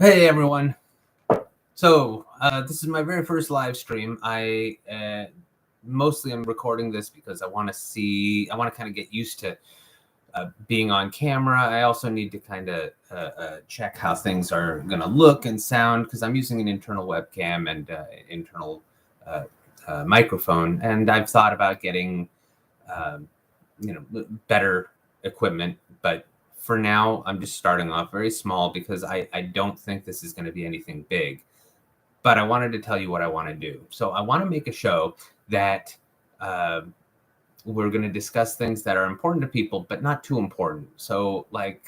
Hey everyone. This is my very first live stream. I mostly am recording this because I want to kind of get used to being on camera. I also need to kind of check how things are going to look and sound because I'm using an internal webcam and internal microphone. And I've thought about getting, um, better equipment, but for now, I'm just starting off very small because I don't think this is going to be anything big. But I wanted to tell you what I want to do. So I want to make a show that uh, we're going to discuss things that are important to people, but not too important. So, like,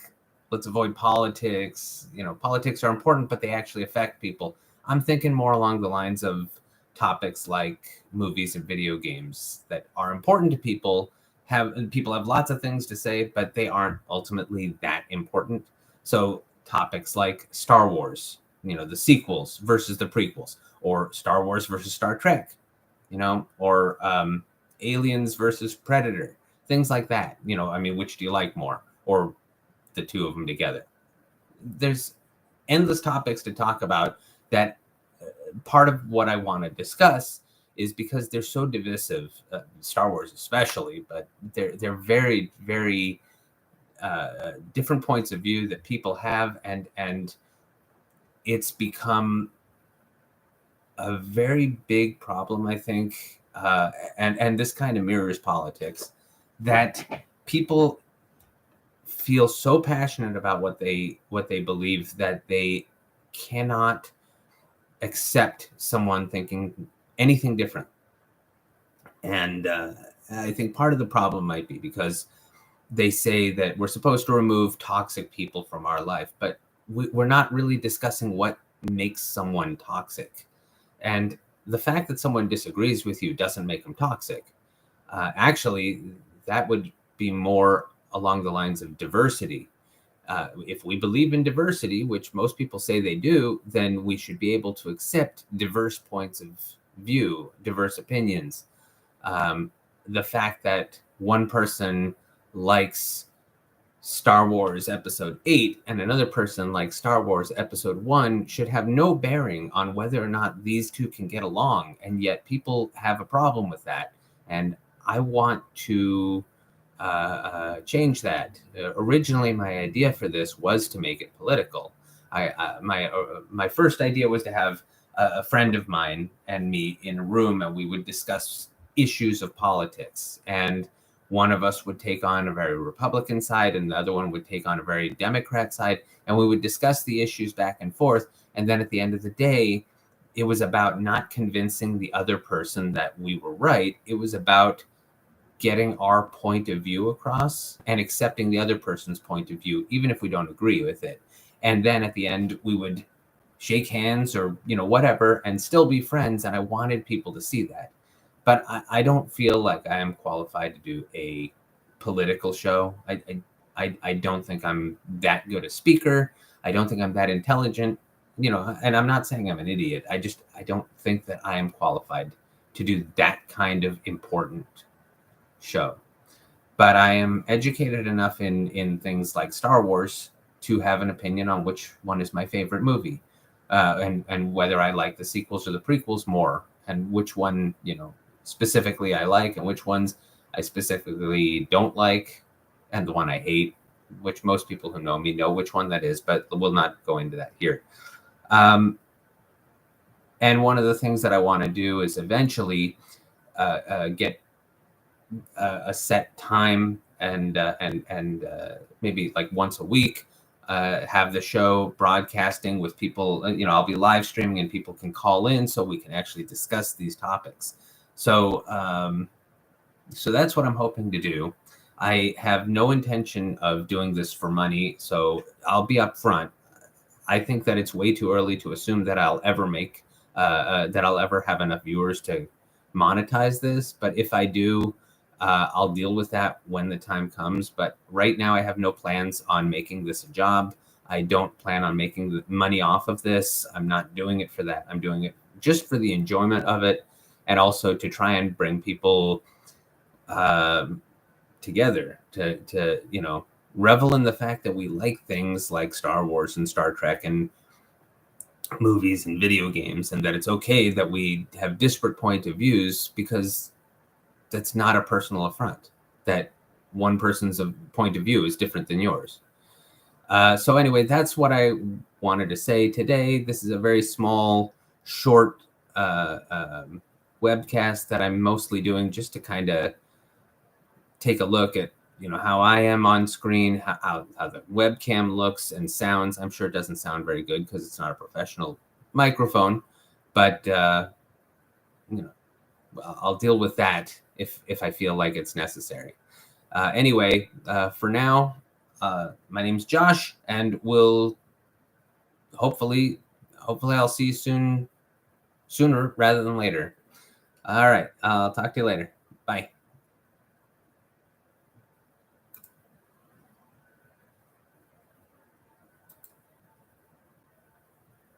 let's avoid politics. Politics are important, but they actually affect people. I'm thinking more along the lines of topics like movies and video games that are important to people. People have lots of things to say, but they aren't ultimately that important. So, topics like Star Wars, the sequels versus the prequels, or Star Wars versus Star Trek, or Aliens versus Predator, things like that. I mean, which do you like more, or the two of them together? There's endless topics to talk about. That part of what I want to discuss is because they're so divisive, Star Wars especially, but they're very very different points of view that people have, and it's become a very big problem, I think, and this kind of mirrors politics, that people feel so passionate about what they believe that they cannot accept someone thinking anything different. And I think part of the problem might be because they say that we're supposed to remove toxic people from our life, but we're not really discussing what makes someone toxic. And the fact that someone disagrees with you doesn't make them toxic. Actually, that would be more along the lines of diversity. If we believe in diversity, which most people say they do, then we should be able to accept diverse points of view, diverse opinions. The fact that one person likes Star Wars Episode 8 and another person like Star Wars Episode 1 should have no bearing on whether or not these two can get along. And yet people have a problem with that. And I want to change that. Originally, my idea for this was to make it political. My first idea was to have a friend of mine and me in a room, and we would discuss issues of politics. And one of us would take on a very Republican side, and the other one would take on a very Democrat side, and we would discuss the issues back and forth. And then at the end of the day, it was about not convincing the other person that we were right. It was about getting our point of view across and accepting the other person's point of view, even if we don't agree with it. And then at the end, we would shake hands or, whatever, and still be friends. And I wanted people to see that. But I don't feel like I am qualified to do a political show. I don't think I'm that good a speaker. I don't think I'm that intelligent, and I'm not saying I'm an idiot. I don't think that I am qualified to do that kind of important show. But I am educated enough in things like Star Wars to have an opinion on which one is my favorite movie, and whether I like the sequels or the prequels more, and which one specifically I like, and which ones I specifically don't like, and the one I hate, which most people who know me know which one that is, but we'll not go into that here. And one of the things that I want to do is eventually get a set time and maybe like once a week have the show broadcasting with people. I'll be live streaming and people can call in so we can actually discuss these topics. So that's what I'm hoping to do. I have no intention of doing this for money, so I'll be upfront. I think that it's way too early to assume that I'll ever have enough viewers to monetize this. But if I do, I'll deal with that when the time comes. But right now, I have no plans on making this a job. I don't plan on making the money off of this. I'm not doing it for that. I'm doing it just for the enjoyment of it, and also to try and bring people together to revel in the fact that we like things like Star Wars and Star Trek, and movies and video games, and that it's okay that we have disparate point of views, because that's not a personal affront. That one person's point of view is different than yours. So anyway, that's what I wanted to say today. This is a very small, short webcast that I'm mostly doing just to kind of take a look at, how I am on screen, how the webcam looks and sounds. I'm sure it doesn't sound very good because it's not a professional microphone, but I'll deal with that if I feel like it's necessary. Anyway, for now, my name's Josh, and we'll hopefully I'll see you sooner rather than later. All right, I'll talk to you later. Bye.